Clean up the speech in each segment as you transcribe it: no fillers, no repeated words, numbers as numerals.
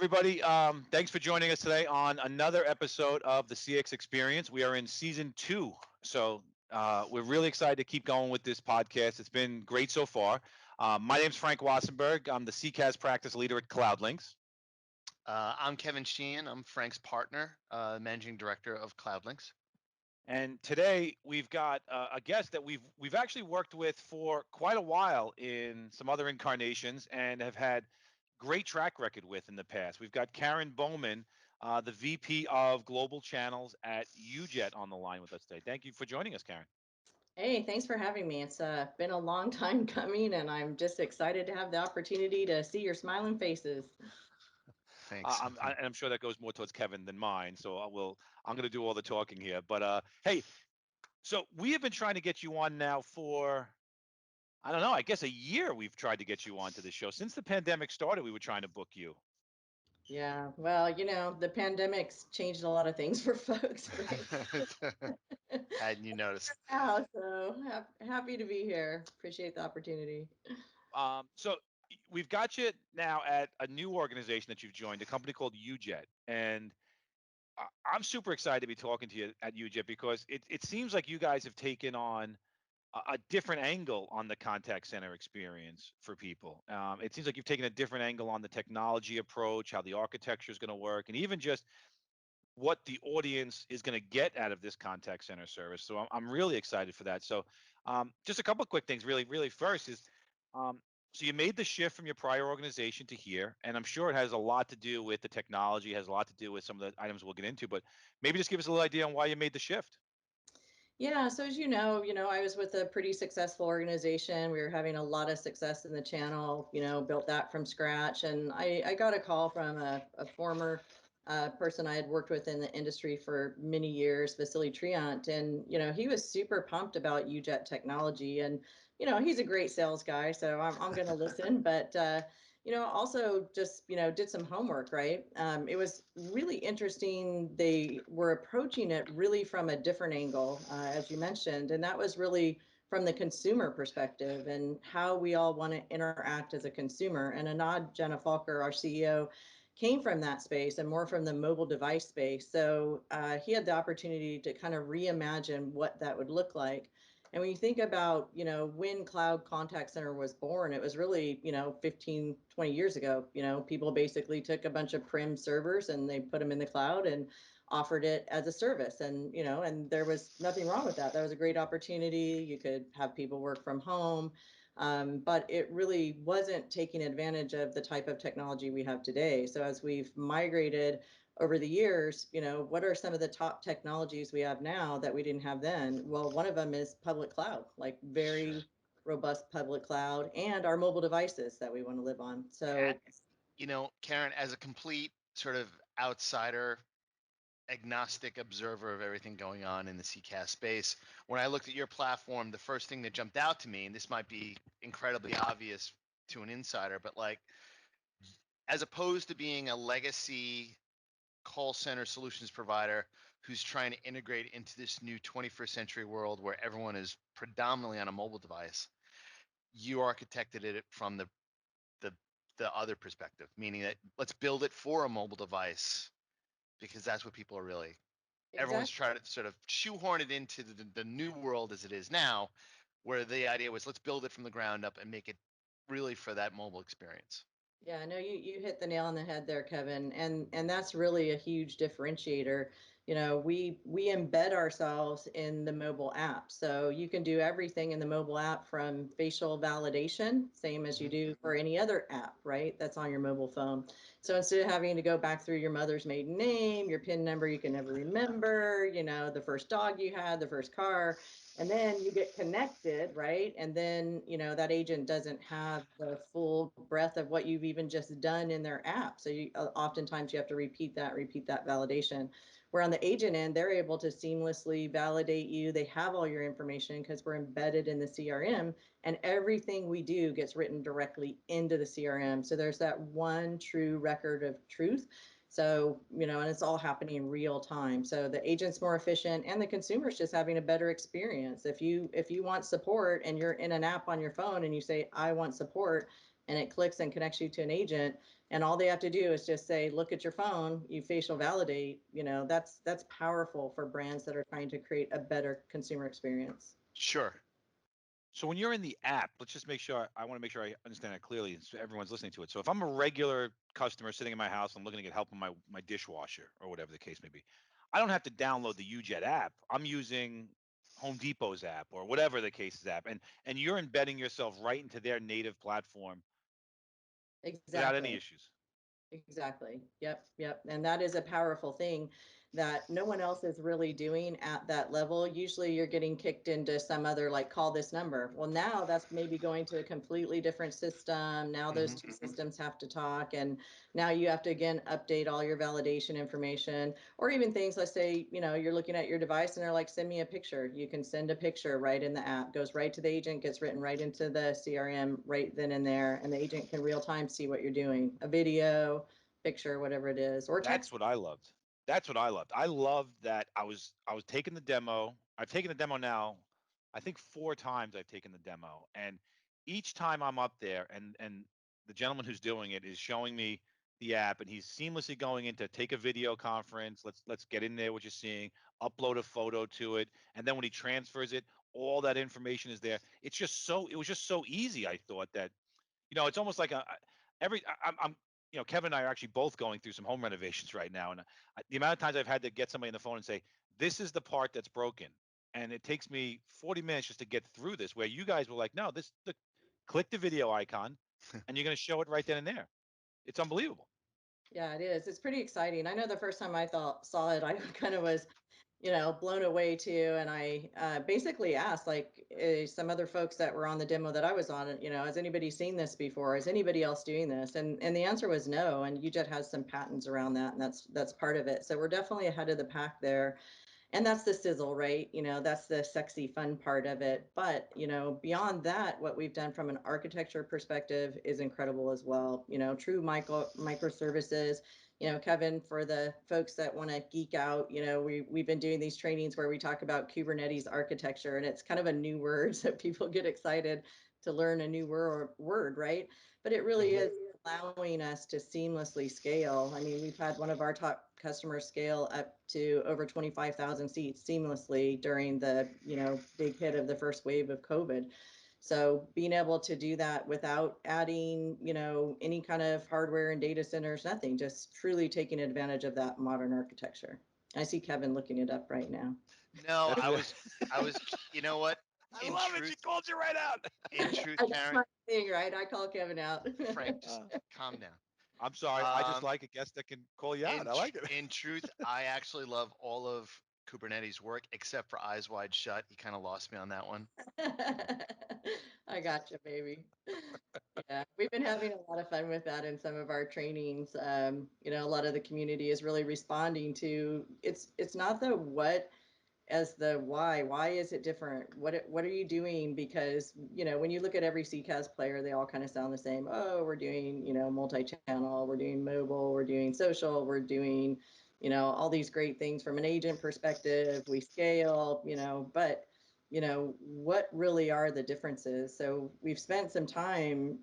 everybody. Thanks for joining us today on another episode of the CX Experience. We are in season two, so we're really excited to keep going with this podcast. It's been great so far. My name's Frank Wassenberg. I'm the CCAAS practice leader at Cloudlinx. I'm Kevin Sheehan. I'm Frank's partner, managing director of Cloudlinx. And today we've got a guest that we've actually worked with for quite a while in some other incarnations and have had great track record with in the past. We've got Karen Bowman, the VP of Global Channels at Ujet, on the line with us today. Thank you for joining us, Karen. Hey, thanks for having me. It's been a long time coming, and I'm just excited to have the opportunity to see your smiling faces. Thanks. I'm sure that goes more towards Kevin than mine, so I'm going to do all the talking here. But hey, so we have been trying to get you on now for, I don't know, I guess a year. We've tried to get you onto the show since the pandemic started. We were trying to book you. Yeah, well, the pandemic's changed a lot of things for folks, right? Hadn't you noticed? Yeah, so happy to be here. Appreciate the opportunity. So we've got you now at a new organization that you've joined, a company called Ujet, and I'm super excited to be talking to you at Ujet because it seems like you guys have taken on a different angle on the contact center experience for people. It seems like you've taken a different angle on the technology approach, how the architecture is going to work, and even just what the audience is going to get out of this contact center service. So I'm really excited for that. So just a couple of quick things, really first is, um, so you made the shift from your prior organization to here, and I'm sure it has a lot to do with the technology, has a lot to do with some of the items we'll get into, but maybe just give us a little idea on why you made the shift. Yeah, so as I was with a pretty successful organization. We were having a lot of success in the channel, built that from scratch. And I got a call from a former person I had worked with in the industry for many years, Vasily Triant. And, he was super pumped about UJet technology. And, he's a great sales guy, so I'm going to listen. But, also just, did some homework, right? It was really interesting. They were approaching it really from a different angle, as you mentioned, and that was really from the consumer perspective and how we all want to interact as a consumer. And Anand Janafalkar, our CEO, came from that space and more from the mobile device space. So he had the opportunity to kind of reimagine what that would look like. And when you think about, when Cloud Contact Center was born, it was really, 15, 20 years ago. People basically took a bunch of prim servers and they put them in the cloud and offered it as a service. And there was nothing wrong with that. That was a great opportunity. You could have people work from home. But it really wasn't taking advantage of the type of technology we have today. So as we've migrated over the years, what are some of the top technologies we have now that we didn't have then? Well, one of them is public cloud, like Sure. very robust public cloud, and our mobile devices that we want to live on. And, So, Karen, as a complete sort of outsider, agnostic observer of everything going on in the CCAS space, when I looked at your platform, the first thing that jumped out to me, and this might be incredibly obvious to an insider, but like, as opposed to being a legacy call center solutions provider who's trying to integrate into this new 21st century world where everyone is predominantly on a mobile device, you architected it from the the other perspective, meaning that let's build it for a mobile device because that's what people are really. Everyone's exactly. trying to sort of shoehorn it into the new world as it is now, where the idea was let's build it from the ground up and make it really for that mobile experience. Yeah, no, you hit the nail on the head there, Kevin. And that's really a huge differentiator. We embed ourselves in the mobile app. So you can do everything in the mobile app from facial validation, same as you Mhm. do for any other app, right? That's on your mobile phone. So instead of having to go back through your mother's maiden name, your PIN number you can never remember, the first dog you had, the first car, and then you get connected, right? And then that agent doesn't have the full breadth of what you've even just done in their app. So oftentimes you have to repeat that validation. Where on the agent end, they're able to seamlessly validate you. They have all your information because we're embedded in the CRM, and everything we do gets written directly into the CRM. So there's that one true record of truth. So, and it's all happening in real time. So the agent's more efficient and the consumer's just having a better experience. If you want support and you're in an app on your phone and you say, I want support, and it clicks and connects you to an agent, And all they have to do is just say, look at your phone, you facial validate, that's powerful for brands that are trying to create a better consumer experience. Sure. So when you're in the app, let's just make sure I want to make sure I understand that clearly, so everyone's listening to it. So if I'm a regular customer sitting in my house, I'm looking to get help on my dishwasher or whatever the case may be, I don't have to download the Ujet app. I'm using Home Depot's app or whatever the case is app, and you're embedding yourself right into their native platform without any Exactly. issues. Exactly. Yep. And that is a powerful thing that no one else is really doing at that level. Usually you're getting kicked into some other, like, call this number. Well, now that's maybe going to a completely different system. Now those two systems have to talk. And now you have to, again, update all your validation information, or even things, let's say, you're looking at your device and they're like, send me a picture. You can send a picture right in the app, goes right to the agent, gets written right into the CRM right then and there. And the agent can real time see what you're doing, a video, picture, whatever it is, or That's text. what I loved. That's what I loved. I loved that I was taking the demo. I've taken the demo now. I think 4 times I've taken the demo, and each time I'm up there, and the gentleman who's doing it is showing me the app, and he's seamlessly going into take a video conference. Let's get in there what you're seeing, upload a photo to it, and then when he transfers it, all that information is there. It was just so easy. I thought that it's almost like every I'm Kevin and I are actually both going through some home renovations right now, and the amount of times I've had to get somebody on the phone and say, "This is the part that's broken," and it takes me 40 minutes just to get through this. Where you guys were like, "No, click the video icon, and you're going to show it right then and there." It's unbelievable. Yeah, it is. It's pretty exciting. I know the first time I saw it, I kind of was, blown away too. And I basically asked, like, some other folks that were on the demo that I was on, has anybody seen this before? Is anybody else doing this? And the answer was no. And UJET has some patents around that, and that's part of it. So we're definitely ahead of the pack there. And that's the sizzle, right? That's the sexy fun part of it. But beyond that, what we've done from an architecture perspective is incredible as well. True microservices. Kevin, for the folks that want to geek out, we've been doing these trainings where we talk about Kubernetes architecture, and it's kind of a new word, so people get excited to learn a new word, right? But it really is allowing us to seamlessly scale. I mean, we've had one of our top customers scale up to over 25,000 seats seamlessly during the, big hit of the first wave of COVID. So being able to do that without adding, any kind of hardware and data centers, nothing, just truly taking advantage of that modern architecture. I see Kevin looking it up right now. No, That's I was, you know what? I In love it. She truth, called you right out. in truth, That's Karen, my thing, right? I call Kevin out. Frank, just calm down. I'm sorry. I just Um, like a guest that can call you out. I like it. in truth, I actually love all of Kubernetes work except for Eyes Wide Shut. He kind of lost me on that one. I got you, baby. Yeah, we've been having a lot of fun with that in some of our trainings. A lot of the community is really responding to it's not the what as the why. Why is it different? What are you doing? Because when you look at every CCAS player, they all kind of sound the same. Oh, we're doing multi-channel, we're doing mobile, we're doing social, we're doing all these great things from an agent perspective. We scale, but what really are the differences? So we've spent some time,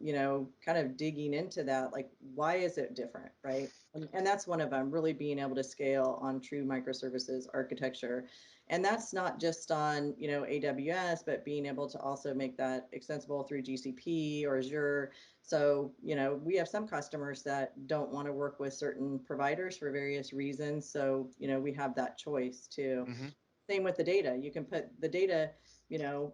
kind of digging into that, like, why is it different, right? And that's one of them, really being able to scale on true microservices architecture. And that's not just on, AWS, but being able to also make that extensible through GCP or Azure. So, we have some customers that don't want to work with certain providers for various reasons. So, we have that choice too. Hmm. Same with the data. You can put the data,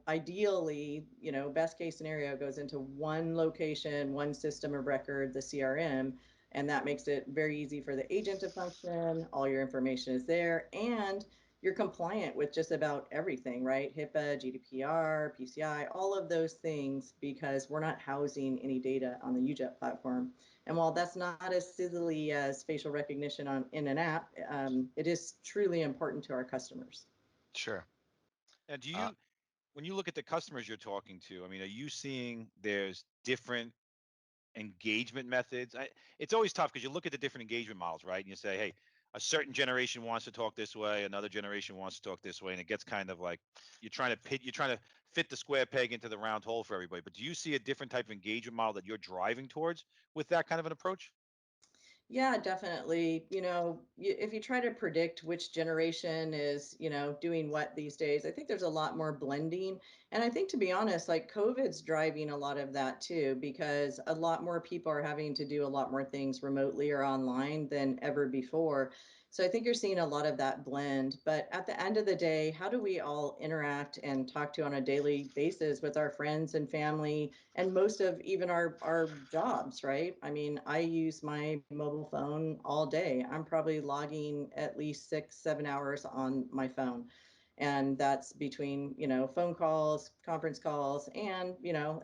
ideally, best case scenario goes into one location, one system of record, the CRM, and that makes it very easy for the agent to function. All your information is there, and you're compliant with just about everything, right? HIPAA, GDPR, PCI, all of those things, because we're not housing any data on the UJET platform. And while that's not as sizzly as facial recognition in an app, it is truly important to our customers. Sure. And Uh, when you look at the customers you're talking to, I mean, are you seeing there's different engagement methods? It's always tough because you look at the different engagement models, right? And you say, hey, a certain generation wants to talk this way, another generation wants to talk this way, and it gets kind of like you're trying to fit the square peg into the round hole for everybody. But do you see a different type of engagement model that you're driving towards with that kind of an approach? Yeah, definitely. If you try to predict which generation is, doing what these days, I think there's a lot more blending. And I think, to be honest, like COVID's driving a lot of that too, because a lot more people are having to do a lot more things remotely or online than ever before. So I think you're seeing a lot of that blend. But at the end of the day, how do we all interact and talk to on a daily basis with our friends and family and most of even our jobs, right? I mean, I use my mobile phone all day. I'm probably logging at least 6 7 hours on my phone, and that's between phone calls, conference calls, and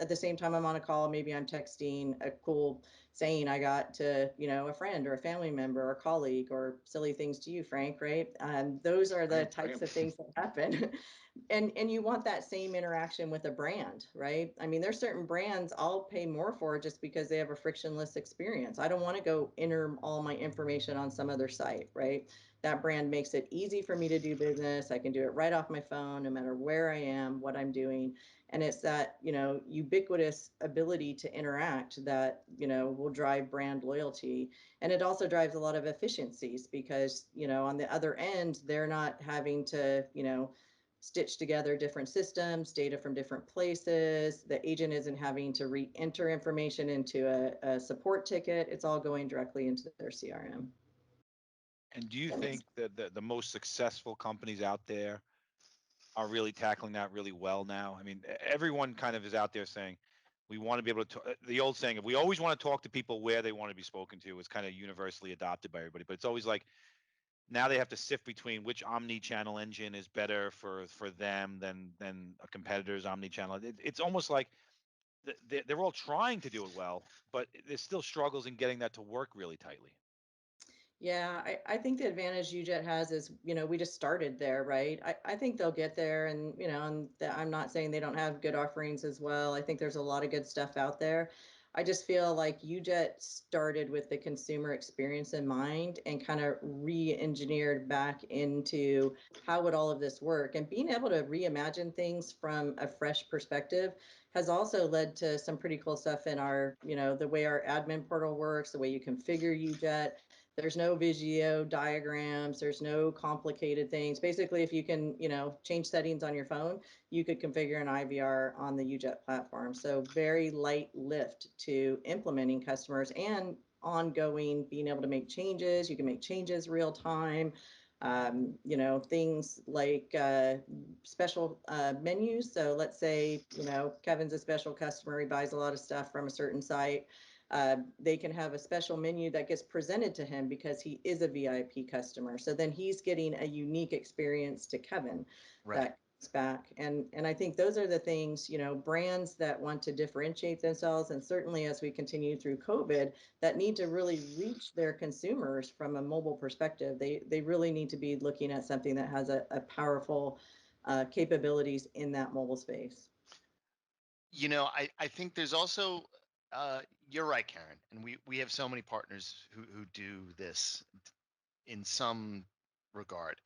at the same time I'm on a call, maybe I'm texting a cool saying I got to a friend or a family member or colleague, or silly things to you, Frank, right? Those are the Right, types right. of things that happen. And you want that same interaction with a brand, right? I mean, there's certain brands I'll pay more for just because they have a frictionless experience. I don't want to go enter all my information on some other site, right? That brand makes it easy for me to do business. I can do it right off my phone, no matter where I am, what I'm doing. And it's that ubiquitous ability to interact that will drive brand loyalty. And it also drives a lot of efficiencies because on the other end, they're not having to stitch together different systems, data from different places. The agent isn't having to re-enter information into a support ticket. It's all going directly into their CRM. And do you That makes think that the most successful companies out there are really tackling that really well now? I mean, everyone kind of is out there saying we want to be able to. The old saying, if we always want to talk to people where they want to be spoken to, is kind of universally adopted by everybody. But it's always like now they have to sift between which omni-channel engine is better for them than a competitor's omni-channel. It's almost like they're all trying to do it well, but there's still struggles in getting that to work really tightly. Yeah, I think the advantage UJet has is, we just started there, right? I think they'll get there, and, I'm not saying they don't have good offerings as well. I think there's a lot of good stuff out there. I just feel like UJet started with the consumer experience in mind and kind of re-engineered back into how would all of this work. And being able to reimagine things from a fresh perspective has also led to some pretty cool stuff in our, the way our admin portal works, the way you configure UJet. There's no Visio diagrams. There's no complicated things. Basically, if you can, change settings on your phone, you could configure an IVR on the UJet platform. So very light lift to implementing customers and ongoing, being able to make changes. You can make changes real time. Things like special menus. So let's say, Kevin's a special customer. He buys a lot of stuff from a certain site. They can have a special menu that gets presented to him because he is a VIP customer. So then he's getting a unique experience to Kevin Right. that comes back. And I think those are the things, brands that want to differentiate themselves, and certainly as we continue through COVID, that need to really reach their consumers from a mobile perspective. They really need to be looking at something that has a powerful capabilities in that mobile space. I think there's also you're right, Karen, and we have so many partners who do this in some regard.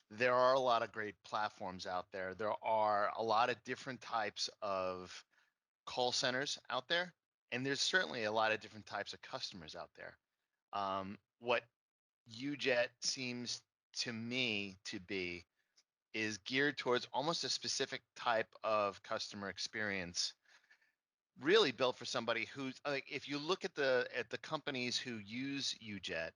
There are a lot of great platforms out there. There are a lot of different types of call centers out there, and there's certainly a lot of different types of customers out there. What UJet seems to me to be is geared towards almost a specific type of customer experience, really built for somebody who's like, if you look at the companies who use UJet,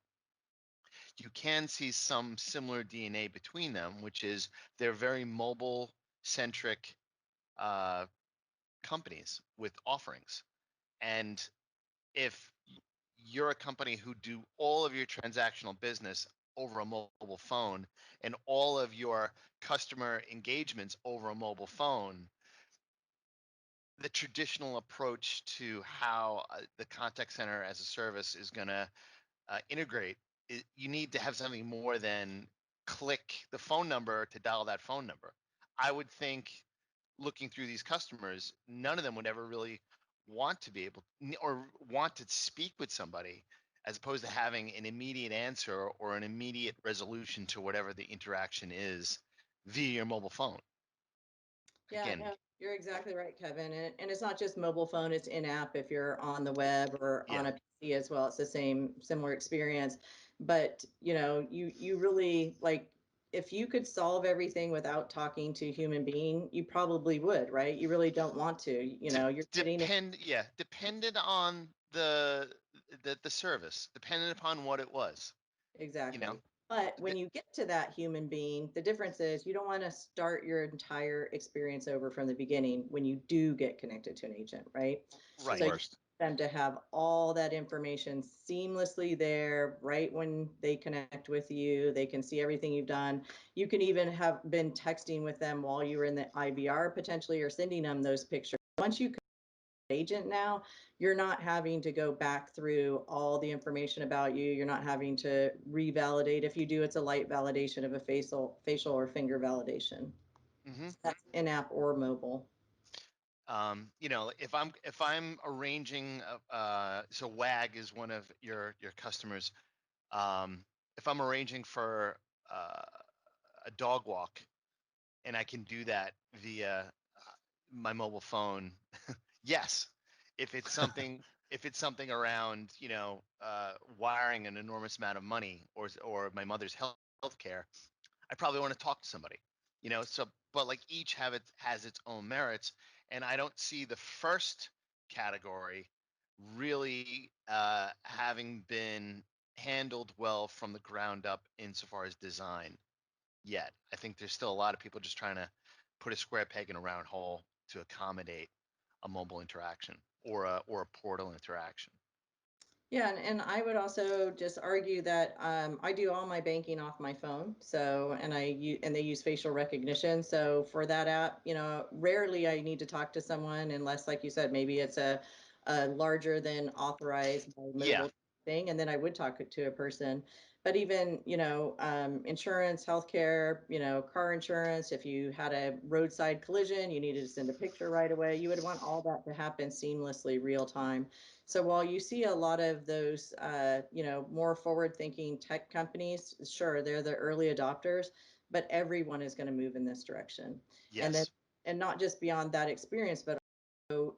you can see some similar DNA between them, which is they're very mobile centric uh, companies with offerings. And if you're a company who do all of your transactional business over a mobile phone and all of your customer engagements over a mobile phone, the traditional approach to how the contact center as a service is going to integrate, you need to have something more than click the phone number to dial that phone number. I would think, looking through these customers, none of them would ever really want to be able or want to speak with somebody, as opposed to having an immediate answer or an immediate resolution to whatever the interaction is via your mobile phone. Yeah, Again, no, you're exactly right, Kevin. And it's not just mobile phone, it's in-app if you're on the web or yeah. on a PC as well. It's the same similar experience. But, you really like if you could solve everything without talking to a human being, you probably would, right? You really don't want to. You're sitting Depended on the service, depended upon what it was, you know. exactly. But when The- you get to that human being, the difference is you don't want to start your entire experience over from the beginning when you do get connected to an agent, right? It's the right. So you worst. want them to have all that information seamlessly there right when they connect with you. They can see everything you've done. You can even have been texting with them while you were in the IVR potentially or sending them those pictures. Once you agent now, you're not having to go back through all the information about you. You're not having to revalidate. If you do, it's a light validation of a facial or finger validation. hmm That's in-app or mobile. if I'm arranging, so WAG is one of your customers. If I'm arranging for uh, a dog walk, and I can do that via my mobile phone, yes. If it's something, if it's something around, wiring an enormous amount of money, or my mother's health care, I probably want to talk to somebody, so, but like each has its own merits. And I don't see the first category really having been handled well from the ground up insofar as design yet. I think there's still a lot of people just trying to put a square peg in a round hole to accommodate a mobile interaction or a portal interaction. Yeah, and I would also just argue that I do all my banking off my phone. So, and they use facial recognition. So for that app, rarely I need to talk to someone unless, like you said, maybe it's a larger than authorized by Yeah. mobile thing, and then I would talk to a person. But even, insurance, healthcare, car insurance, if you had a roadside collision, you needed to send a picture right away, you would want all that to happen seamlessly, real time. So while you see a lot of those, more forward-thinking tech companies, sure, they're the early adopters, but everyone is going to move in this direction. And then, Yes. and not just beyond that experience, but also,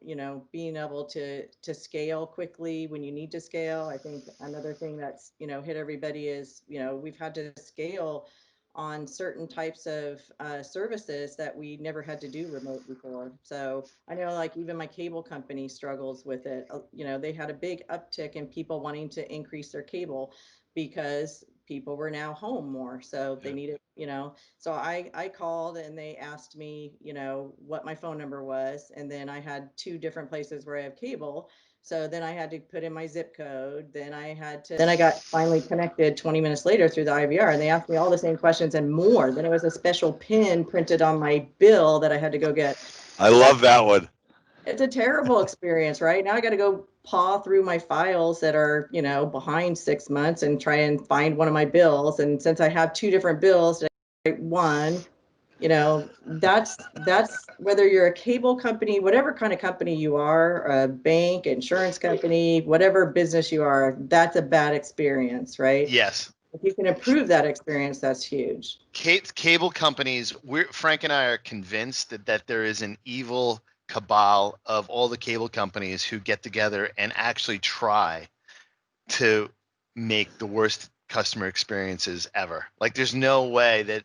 being able to scale quickly when you need to scale. I think another thing that's, hit everybody is, we've had to scale on certain types of services that we never had to do remote before. So I know, like, even my cable company struggles with it. They had a big uptick in people wanting to increase their cable because people were now home more. So they Yeah. needed, so I called and they asked me, what my phone number was. And then I had two different places where I have cable. So then I had to put in my zip code. Then I got finally connected 20 minutes later through the IVR, and they asked me all the same questions and more. Then it was a special pin printed on my bill that I had to go get. I love that one. It's a terrible experience, right? Now I got to go paw through my files that are, behind 6 months and try and find one of my bills. And since I have two different bills, one, that's whether you're a cable company, whatever kind of company you are, a bank, insurance company, whatever business you are, that's a bad experience, right? Yes. If you can improve that experience, that's huge. Cable companies, Frank and I are convinced that there is an evil cabal of all the cable companies who get together and actually try to make the worst customer experiences ever. Like, there's no way that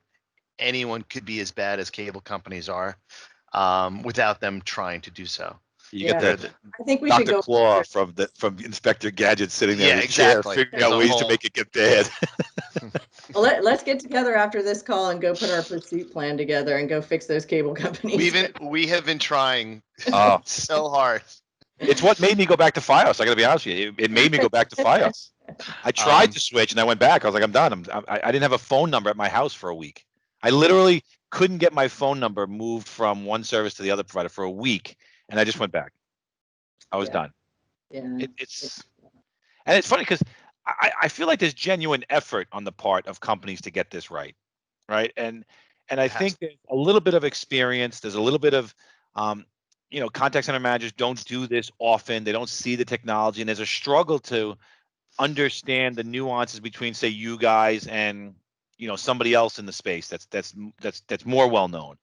anyone could be as bad as cable companies are, without them trying to do so. You get Yeah, They're that the, I think we should Dr. go. Claw from Inspector Gadget sitting there yeah, in his chair, exactly. figuring There's out a ways to whole make it get bad. Well, let's get together after this call and go put our pursuit plan together and go fix those cable companies. we have been trying Oh, so hard. it's what made me go back to FiOS. I got to be honest with you. It made me go back to FiOS. I tried Um, to switch and I went back. I was like, I'm done. I didn't have a phone number at my house for a week. I literally couldn't get my phone number moved from one service to the other provider for a week, and I just went back. I was Yeah, done. yeah, It's and it's funny because I feel like there's genuine effort on the part of companies to get this right, right? And I it has. think there's a little bit of experience. There's a little bit of um, contact center managers don't do this often. They don't see the technology, and there's a struggle to understand the nuances between, say, you guys and somebody else in the space that's more well known.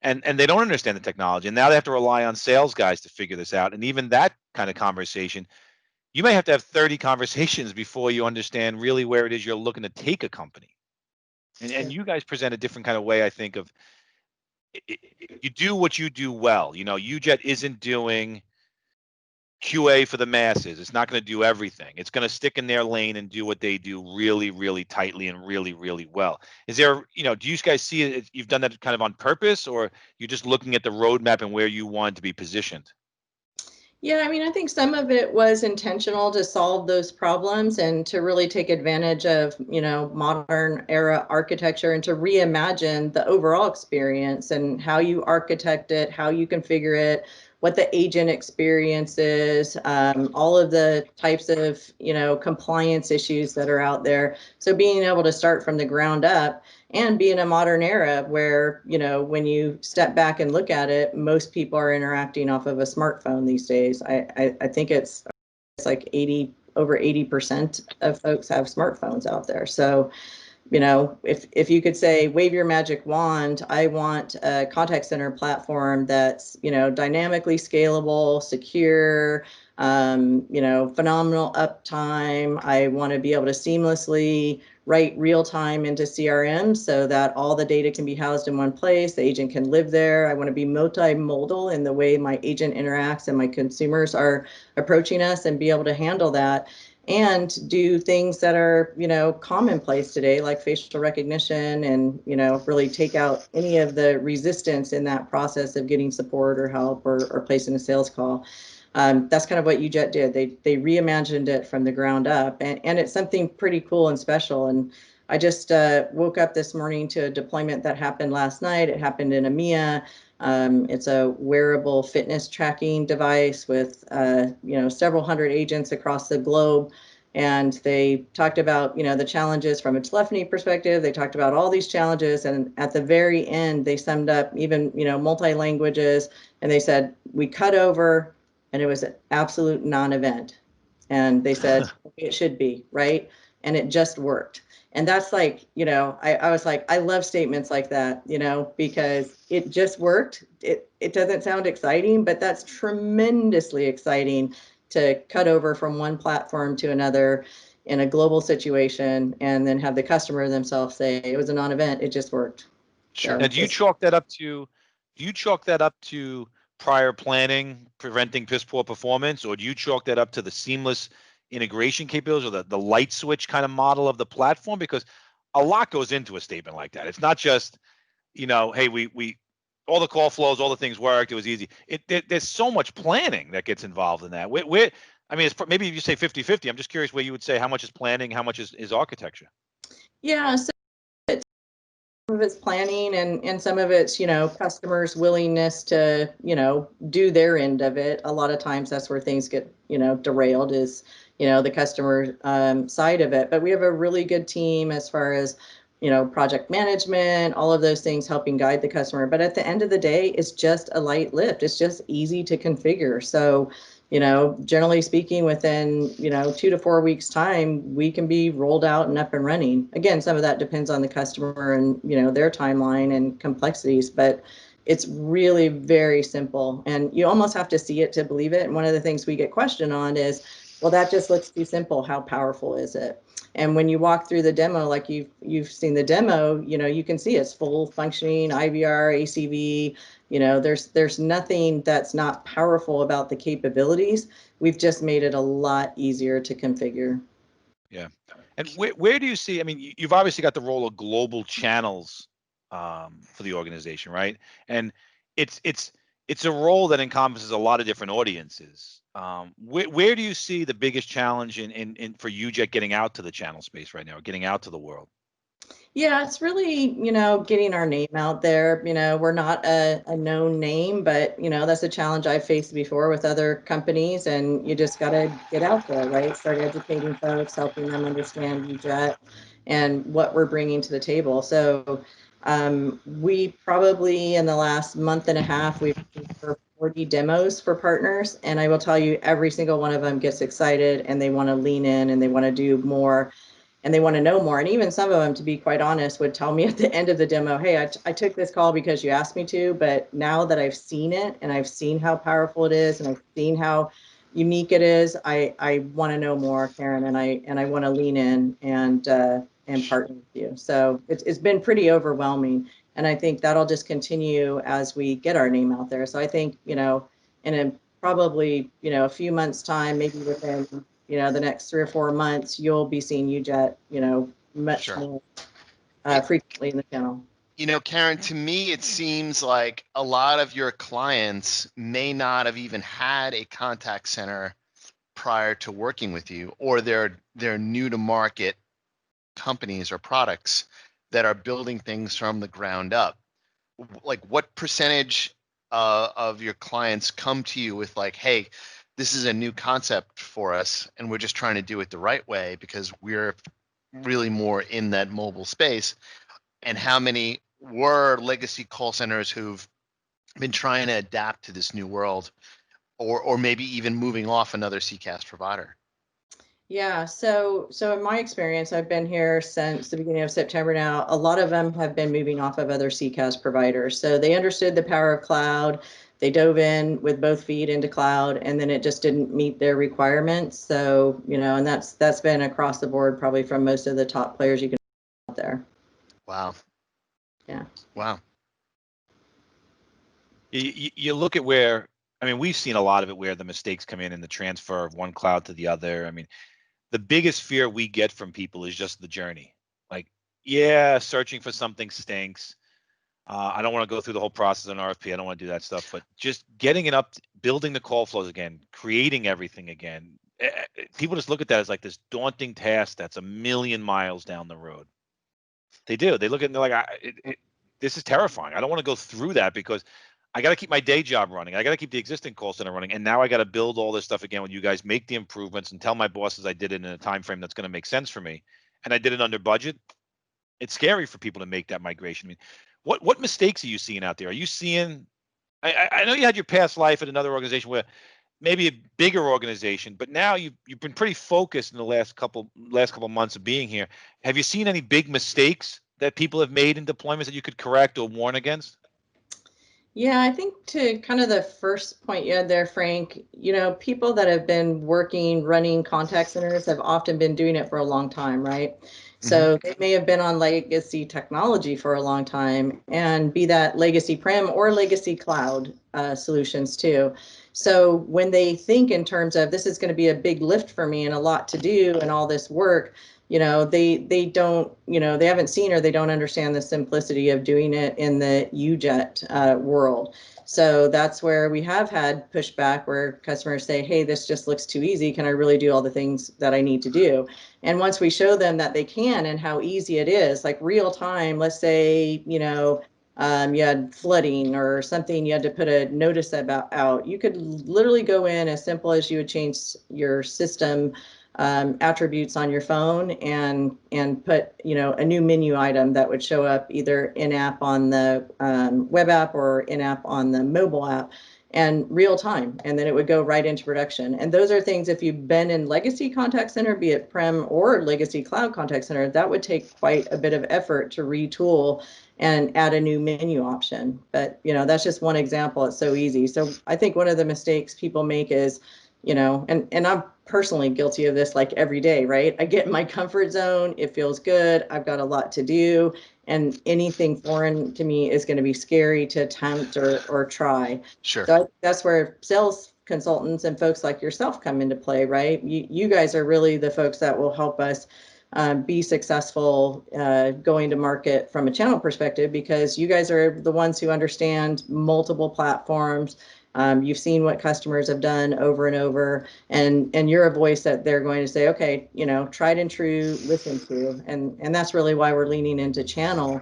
and they don't understand the technology, and now they have to rely on sales guys to figure this out. And even that kind of conversation, you may have to have 30 conversations before you understand really where it is you're looking to take a company. And you guys present a different kind of way, I think, of you do what you do well. You know, Ujet isn't doing QA for the masses. It's not going to do everything. It's going to stick in their lane and do what they do really, really tightly and really, really well. Is there, you know, do you guys see it? You've done that kind of on purpose, or you're just looking at the roadmap and where you want to be positioned? Yeah, I mean, I think some of it was intentional to solve those problems and to really take advantage of, you know, modern era architecture and to reimagine the overall experience and how you architect it, how you configure it, what the agent experience is, all of the types of, you know, compliance issues that are out there. So being able to start from the ground up and be in a modern era where, you know, when you step back and look at it, most people are interacting off of a smartphone these days. I think it's like over 80% of folks have smartphones out there. So, you know, if you could say, wave your magic wand, I want a contact center platform that's, you know, dynamically scalable, secure, you know, phenomenal uptime. I want to be able to seamlessly write real time into CRM so that all the data can be housed in one place. The agent can live there. I want to be multimodal in the way my agent interacts and my consumers are approaching us and be able to handle that and do things that are, you know, commonplace today, like facial recognition, and, you know, really take out any of the resistance in that process of getting support or help or placing a sales call. That's kind of what Ujet did. They reimagined it from the ground up, and it's something pretty cool and special. And I just woke up this morning to a deployment that happened last night. It happened in EMEA. It's a wearable fitness tracking device with, you know, several hundred agents across the globe. And they talked about, you know, the challenges from a telephony perspective. They talked about all these challenges. And at the very end, they summed up even, you know, multi-languages. And they said, we cut over and it was an absolute non-event. And they said, it should be, right? And it just worked. And that's like, you know, I was like, I love statements like that, you know, because it just worked. It doesn't sound exciting, but that's tremendously exciting to cut over from one platform to another in a global situation and then have the customer themselves say it was a non-event, it just worked. Sure. So Now, do you chalk that up to prior planning, preventing piss poor performance, or do you chalk that up to the seamless integration capabilities or the light switch kind of model of the platform? Because a lot goes into a statement like that. It's not just, you know, hey, we all the call flows, all the things worked, it was easy. There's so much planning that gets involved in that. I mean, maybe if you say 50-50, I'm just curious where you would say how much is planning, how much is architecture. yeah, so some of it's planning and some of it's, you know, customers' willingness to, you know, do their end of it. A lot of times that's where things get, you know, derailed is, you know, the customer side of it. But we have a really good team as far as, you know, project management, all of those things helping guide the customer. But at the end of the day, it's just a light lift. It's just easy to configure. So, you know, generally speaking, within, you know, 2 to 4 weeks time, we can be rolled out and up and running. Again, some of that depends on the customer and, you know, their timeline and complexities, but it's really very simple. And you almost have to see it to believe it. And one of the things we get questioned on is, well, that just looks too simple. How powerful is it? And when you walk through the demo, like you've seen the demo, you know, you can see it's full functioning IVR, ACV. You know, there's nothing that's not powerful about the capabilities. We've just made it a lot easier to configure. Yeah. And where do you see, I mean, you've obviously got the role of global channels for the organization, right? And it's a role that encompasses a lot of different audiences. Where do you see the biggest challenge in for Ujet getting out to the channel space right now, or getting out to the world? Yeah, it's really, you know, getting our name out there. You know, we're not a known name, but, you know, that's a challenge I've faced before with other companies. And you just got to get out there, right? Start educating folks, helping them understand UJET and what we're bringing to the table. So we probably in the last month and a half, we've done over 40 demos for partners. And I will tell you, every single one of them gets excited and they want to lean in and they want to do more. and they want to know more. And even some of them, to be quite honest, would tell me at the end of the demo, hey, I took this call because you asked me to, but now that I've seen it and I've seen how powerful it is and I've seen how unique it is, I want to know more, Karen, and I want to lean in and partner with you. So it's been pretty overwhelming. And I think that'll just continue as we get our name out there. So I think, in a probably, a few months time, maybe within, the next 3 or 4 months, you'll be seeing Ujet, much Sure. more frequently in the channel. Karen, to me, it seems like a lot of your clients may not have even had a contact center prior to working with you, or they're new to market companies or products that are building things from the ground up. Like, what percentage of your clients come to you with like, hey, this is a new concept for us and we're just trying to do it the right way because we're really more in that mobile space? And how many were legacy call centers who've been trying to adapt to this new world, or maybe even moving off another CCAAS provider? Yeah, so in my experience, I've been here since the beginning of September now. A lot of them have been moving off of other CCAS providers. So they understood the power of cloud. They dove in with both feet into cloud, and then it just didn't meet their requirements. So, and that's been across the board, probably from most of the top players you can out there. Wow. Yeah. Wow. You look at where, I mean, we've seen a lot of it where the mistakes come in the transfer of one cloud to the other. I mean, the biggest fear we get from people is just the journey. Like, yeah, searching for something stinks. I don't want to go through the whole process on RFP. I don't want to do that stuff, but just getting it up, building the call flows again, creating everything again. People just look at that as like this daunting task that's a million miles down the road. They do. They look at it and they're like, this is terrifying. I don't want to go through that because I got to keep my day job running. I got to keep the existing call center running. And now I got to build all this stuff again when you guys make the improvements and tell my bosses I did it in a time frame that's going to make sense for me. And I did it under budget. It's scary for people to make that migration. I mean, what mistakes are you seeing out there? Are you seeing, I know you had your past life at another organization where maybe a bigger organization, but now you've been pretty focused in the last couple months of being here. Have you seen any big mistakes that people have made in deployments that you could correct or warn against? Yeah, I think to kind of the first point you had there, Frank, people that have been running contact centers have often been doing it for a long time, right? So they may have been on legacy technology for a long time, and be that legacy prem or legacy cloud solutions too. So when they think in terms of this is going to be a big lift for me and a lot to do and all this work, they don't, they haven't seen or they don't understand the simplicity of doing it in the Ujet world. So that's where we have had pushback where customers say, hey, this just looks too easy. Can I really do all the things that I need to do? And once we show them that they can and how easy it is, like real time, let's say, you had flooding or something, you had to put a notice about out. You could literally go in as simple as you would change your system attributes on your phone and put a new menu item that would show up either in-app on the web app or in-app on the mobile app, and real time, and then it would go right into production. And those are things, if you've been in legacy contact center, be it prem or legacy cloud contact center, that would take quite a bit of effort to retool and add a new menu option. But that's just one example. It's so easy. So I think one of the mistakes people make is, and I'm personally guilty of this like every day, right? I get in my comfort zone. It feels good. I've got a lot to do, and anything foreign to me is going to be scary to attempt or try. Sure. So that's where sales consultants and folks like yourself come into play, right? You guys are really the folks that will help us be successful going to market from a channel perspective, because you guys are the ones who understand multiple platforms. You've seen what customers have done over and over, and you're a voice that they're going to say, okay, tried and true, listen to, and that's really why we're leaning into channel,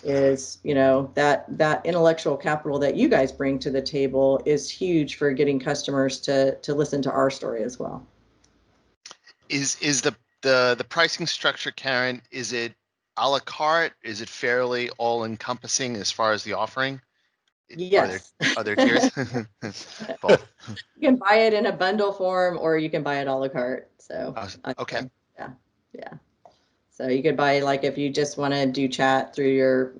is that intellectual capital that you guys bring to the table is huge for getting customers to listen to our story as well. Is the pricing structure, Karen, is it a la carte? Is it fairly all encompassing as far as the offering? Yes. Are there tiers? Both. You can buy it in a bundle form or you can buy it a la carte. So Okay. yeah. So you could buy, like, if you just want to do chat through your,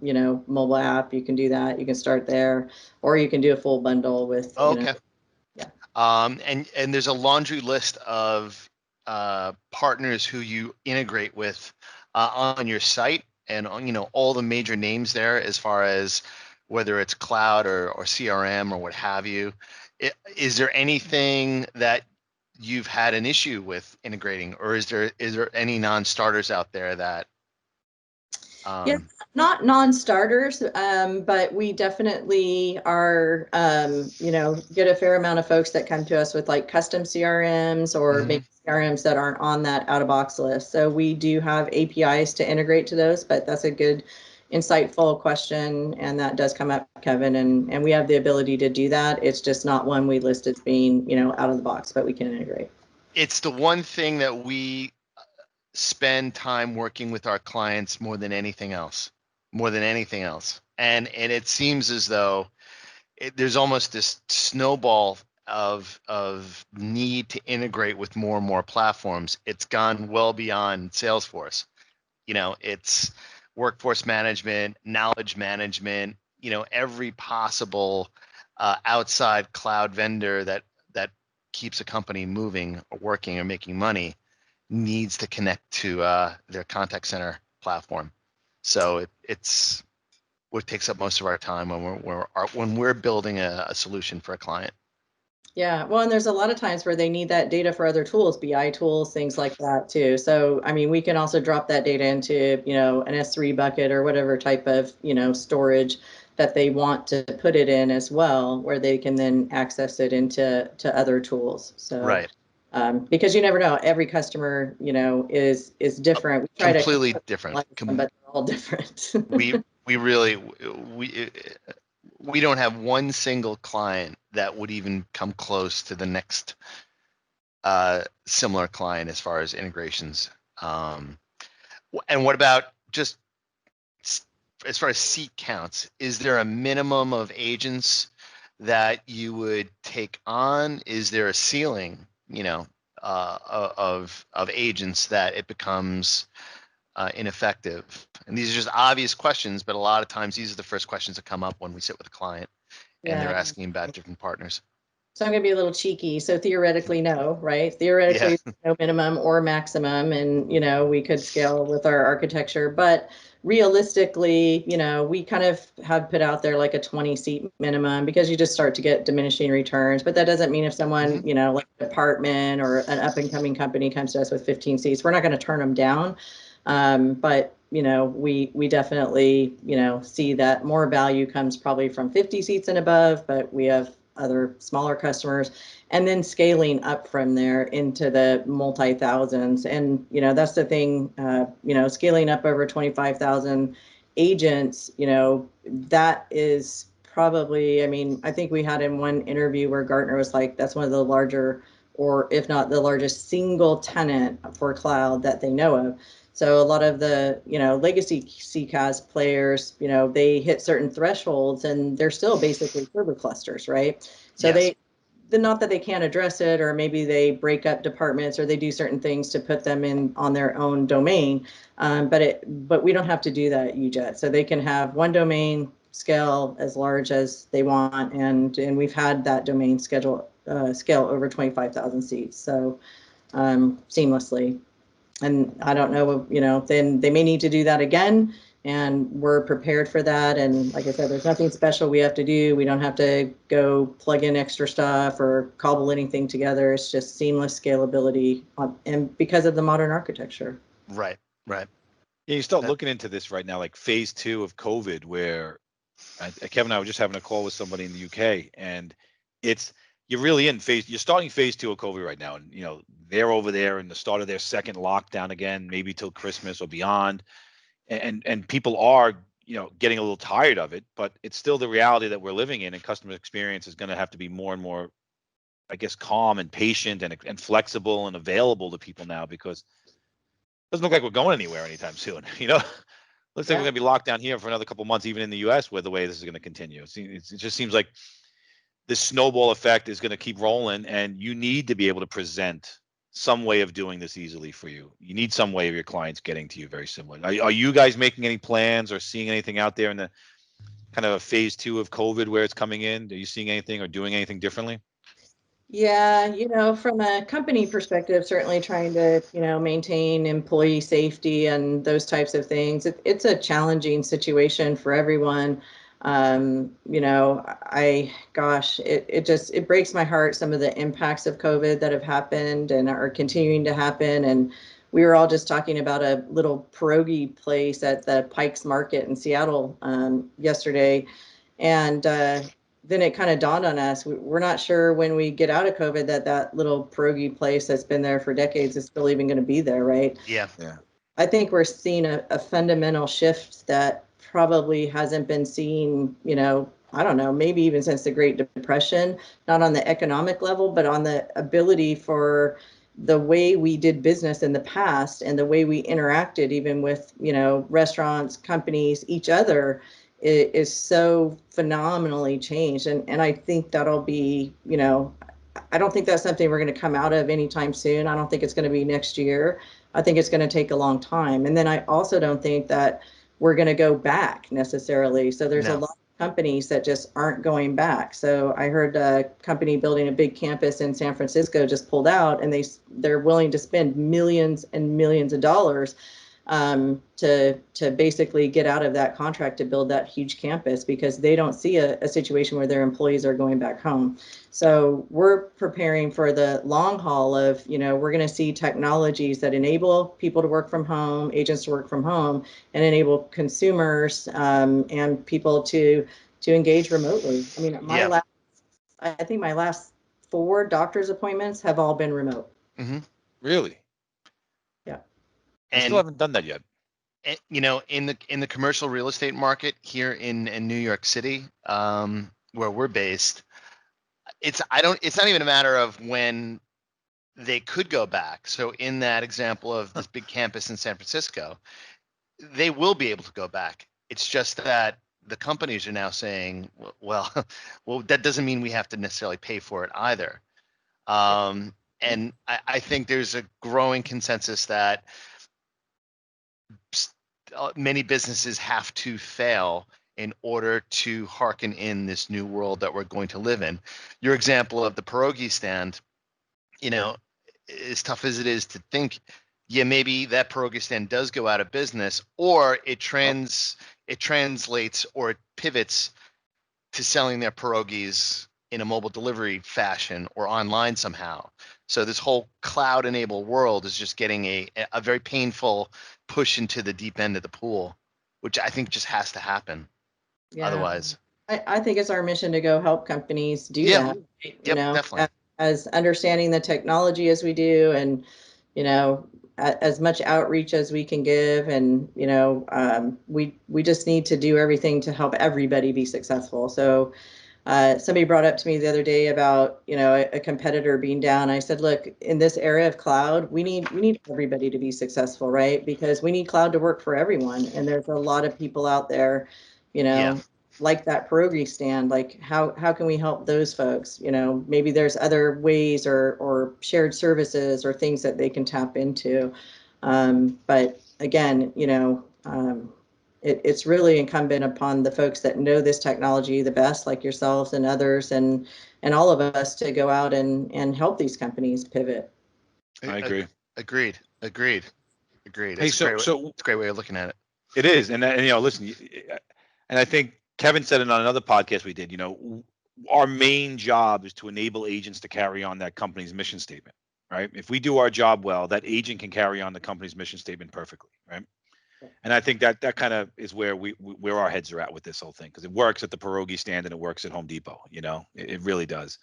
mobile app, you can do that. You can start there, or you can do a full bundle with, Oh, okay. yeah. And there's a laundry list of partners who you integrate with on your site, and all the major names there as far as whether it's cloud or CRM or what have you. Is there anything that you've had an issue with integrating, or is there any non-starters out there that Yeah, not non-starters, but we definitely are, get a fair amount of folks that come to us with like custom CRMs or maybe CRMs that aren't on that out-of-box list. So we do have APIs to integrate to those, but that's a good, insightful question, and that does come up, Kevin, and we have the ability to do that. It's just not one we list as being, out of the box, but we can integrate. It's the one thing that we spend time working with our clients more than anything else, and it seems as though there's almost this snowball of need to integrate with more and more platforms. It's gone well beyond Salesforce. It's workforce management, knowledge management, every possible outside cloud vendor that keeps a company moving or working or making money needs to connect to their contact center platform. So it's what takes up most of our time when we're building a solution for a client. Yeah, well, and there's a lot of times where they need that data for other tools, BI tools, things like that too. So, I mean, we can also drop that data into, an S3 bucket or whatever type of, storage that they want to put it in as well, where they can then access it into other tools. So, Right. Because you never know, every customer, is different. We try Completely to different. them, but they're all different. we really we don't have one single client that would even come close to the next similar client as far as integrations. And what about just as far as seat counts? Is there a minimum of agents that you would take on? Is there a ceiling, of agents that it becomes ineffective? And these are just obvious questions, but a lot of times these are the first questions that come up when we sit with a client and they're Yeah. asking about different partners. So I'm going to be a little cheeky. So theoretically, no, right? Yeah. Theoretically, no minimum or maximum. And, we could scale with our architecture. But realistically, we kind of have put out there like a 20 seat minimum because you just start to get diminishing returns. But that doesn't mean if someone, like an apartment or an up and coming company comes to us with 15 seats, we're not going to turn them down. But we definitely, see that more value comes probably from 50 seats and above, but we have other smaller customers, and then scaling up from there into the multi-thousands. And, that's the thing, scaling up over 25,000 agents, that is probably, I mean, I think we had in one interview where Gartner was like, that's one of the larger, or if not the largest single tenant for cloud that they know of. So a lot of the, legacy CCAAS players, they hit certain thresholds and they're still basically server clusters, right? So Yes. not that they can't address it, or maybe they break up departments or they do certain things to put them in on their own domain. But we don't have to do that at Ujet. So they can have one domain scale as large as they want. And we've had that domain scale over 25,000 seats. So seamlessly. And I don't know, then they may need to do that again, and we're prepared for that. And like I said, there's nothing special we have to do. We don't have to go plug in extra stuff or cobble anything together. It's just seamless scalability and because of the modern architecture. Right. Yeah, you start looking into this right now, like phase 2 of COVID, where Kevin and I were just having a call with somebody in the UK, and you're really you're starting phase 2 of COVID right now. And, they're over there in the start of their second lockdown again, maybe till Christmas or beyond. And people are, getting a little tired of it, but it's still the reality that we're living in, and customer experience is going to have to be more and more, I guess, calm and patient and flexible and available to people now, because it doesn't look like we're going anywhere anytime soon. Looks like we're going to be locked down here for another couple months, even in the U.S., where the way this is going to continue. It just seems like this snowball effect is going to keep rolling, and you need to be able to present some way of doing this easily for you. You need some way of your clients getting to you very similar. Are you guys making any plans or seeing anything out there in the kind of a phase 2 of COVID where it's coming in? Are you seeing anything or doing anything differently? Yeah, from a company perspective, certainly trying to, maintain employee safety and those types of things. It's a challenging situation for everyone. Gosh, it breaks my heart, some of the impacts of COVID that have happened and are continuing to happen. And we were all just talking about a little pierogi place at the Pikes Market in Seattle yesterday. And then it kind of dawned on us, we're not sure when we get out of COVID that little pierogi place that's been there for decades is still even going to be there, right? Yeah. I think we're seeing a fundamental shift that probably hasn't been seen, I don't know, maybe even since the Great Depression, not on the economic level, but on the ability for the way we did business in the past and the way we interacted even with, restaurants, companies, each other is so phenomenally changed. And I think that'll be, I don't think that's something we're going to come out of anytime soon. I don't think it's going to be next year. I think it's going to take a long time. And then I also don't think that we're going to go back necessarily. So there's a lot of companies that just aren't going back. So I heard a company building a big campus in San Francisco just pulled out, and they're willing to spend millions and millions of dollars to basically get out of that contract to build that huge campus because they don't see a situation where their employees are going back home. So we're preparing for the long haul of, we're going to see technologies that enable people to work from home, agents to work from home, and enable consumers and people to engage remotely. I mean, I think my last 4 doctor's appointments have all been remote. Mm-hmm. Really? Yeah. I still haven't done that yet. In the commercial real estate market here in New York City, where we're based, it's not even a matter of when they could go back. So in that example of this big campus in San Francisco, they will be able to go back. It's just that the companies are now saying, well, that doesn't mean we have to necessarily pay for it either. And I think there's a growing consensus that many businesses have to fail in order to hearken in this new world that we're going to live in. Your example of the pierogi stand, as tough as it is to think, maybe that pierogi stand does go out of business, or it translates or it pivots to selling their pierogies in a mobile delivery fashion or online somehow. So this whole cloud-enabled world is just getting a very painful push into the deep end of the pool, which I think just has to happen. Yeah. Otherwise. I think it's our mission to go help companies do that. Definitely. As understanding the technology as we do, and as much outreach as we can give, and we just need to do everything to help everybody be successful. So somebody brought up to me the other day about a competitor being down. I said, look, in this era of cloud, we need everybody to be successful, right? Because we need cloud to work for everyone, and there's a lot of people out there, like that pierogi stand. Like how can we help those folks? Maybe there's other ways or shared services or things that they can tap into. But again, it's really incumbent upon the folks that know this technology the best, like yourselves and others, and all of us, to go out and help these companies pivot. I agree. Agreed. Hey, It's a great way of looking at it. It is, and listen, and I think Kevin said it on another podcast we did. Our main job is to enable agents to carry on that company's mission statement, right? If we do our job well, that agent can carry on the company's mission statement perfectly, right? And I think that kind of is where where our heads are at with this whole thing, because it works at the pierogi stand and it works at Home Depot. It really does.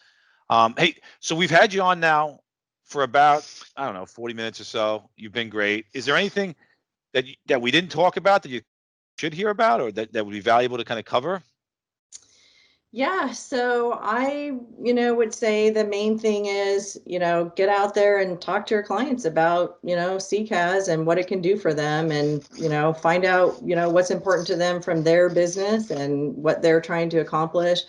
Hey, so we've had you on now for about, I don't know, 40 minutes or so. You've been great. Is there anything that we didn't talk about that you should hear about, or that would be valuable to kind of cover? Yeah, so I, would say the main thing is, get out there and talk to your clients about, CCAAS and what it can do for them, and, find out, what's important to them from their business and what they're trying to accomplish.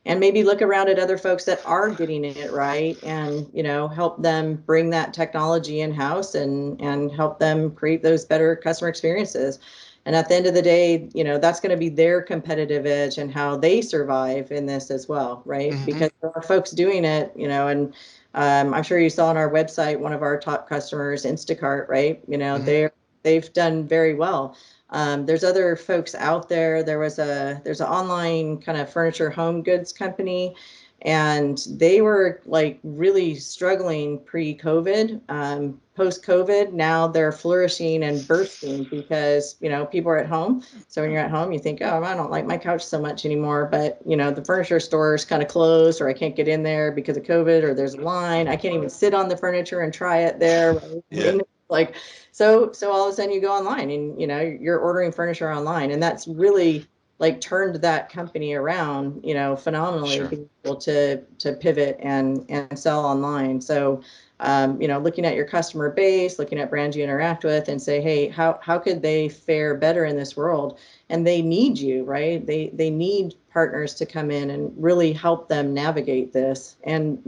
and maybe look around at other folks that are getting it right, and help them bring that technology in house, and help them create those better customer experiences. And at the end of the day, that's going to be their competitive edge and how they survive in this as well, right? Mm-hmm. Because there are folks doing it, and I'm sure you saw on our website, one of our top customers, Instacart, right? Mm-hmm. They've done very well. There's other folks out there. There's an online kind of furniture home goods company, and they were like really struggling pre-COVID. Post-COVID, now they're flourishing and bursting because people are at home. So when you're at home, you think, oh, I don't like my couch so much anymore. But the furniture store is kind of closed, or I can't get in there because of COVID, or there's a line. I can't even sit on the furniture and try it there. Right? Yeah. Like, so all of a sudden you go online and you're ordering furniture online, and that's really like turned that company around, phenomenally, Sure. being able to pivot and sell online. So looking at your customer base, looking at brands you interact with, and say, hey, how could they fare better in this world? And they need you, right? They need partners to come in and really help them navigate this. And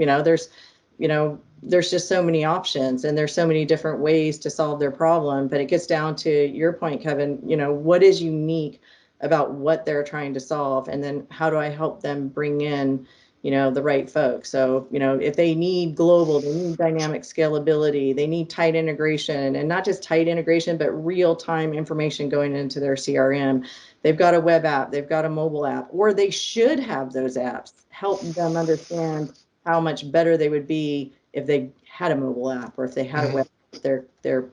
there's just so many options, and there's so many different ways to solve their problem. But it gets down to your point, Kevin, what is unique about what they're trying to solve, and then how do I help them bring in the right folks. So if they need global, they need dynamic scalability, they need tight integration, and not just tight integration, but real-time information going into their CRM. They've got a web app, they've got a mobile app, or they should have those apps. Help them understand how much better they would be if they had a mobile app, or if they had a web app that their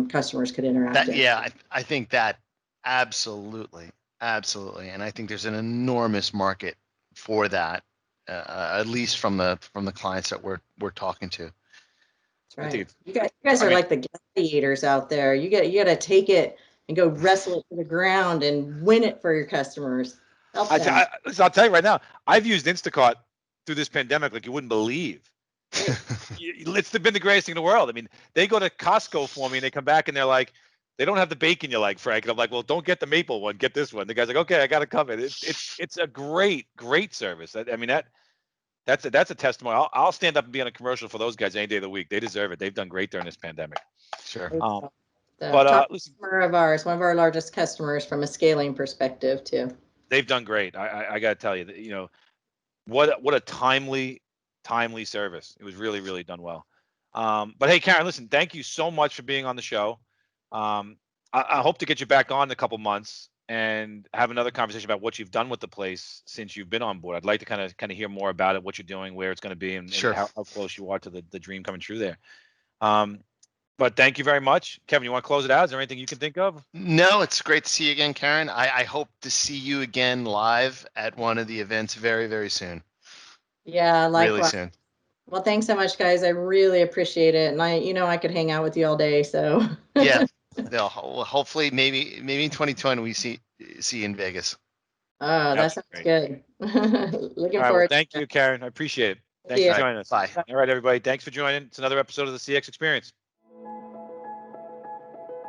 customers could interact in. I think that absolutely, and I think there's an enormous market for that, at least from the clients that we're talking to. That's right. I think You guys are like the gladiators out there. You got to take it and go wrestle it to the ground and win it for your customers. Help them. I'll tell you right now, I've used Instacart through this pandemic like you wouldn't believe. It's been the greatest thing in the world. I mean, they go to Costco for me and they come back and they're like, they don't have the bacon you like, Frank. And I'm like, well, don't get the maple one, get this one. The guy's like, okay, I got to come in. It's a great service. I mean, that's a testimony. I'll stand up and be on a commercial for those guys any day of the week. They deserve it. They've done great during this pandemic. Sure. But top listen, customer of ours, one of our largest customers from a scaling perspective too. they've done great. I got to tell you, what a timely service. It was really, really done well. But hey, Karen, listen, thank you so much for being on the show. I hope to get you back on in a couple months and have another conversation about what you've done with the place since you've been on board. I'd like to kind of hear more about it, what you're doing, where it's going to be, and Sure. how close you are to the dream coming true there. But thank you very much. Kevin, you want to close it out? Is there anything you can think of? No, it's great to see you again, Karen. I hope to see you again live at one of the events very, very soon. Yeah, likewise. Really soon. Well, thanks so much, guys. I really appreciate it. And I could hang out with you all day. So yeah, hopefully maybe in 2020 we see you in Vegas. Oh, that sounds good. Looking forward. Well, thank you, Karen. I appreciate it. Thanks for joining us. Bye. All right, everybody. Thanks for joining. It's another episode of the CX Experience.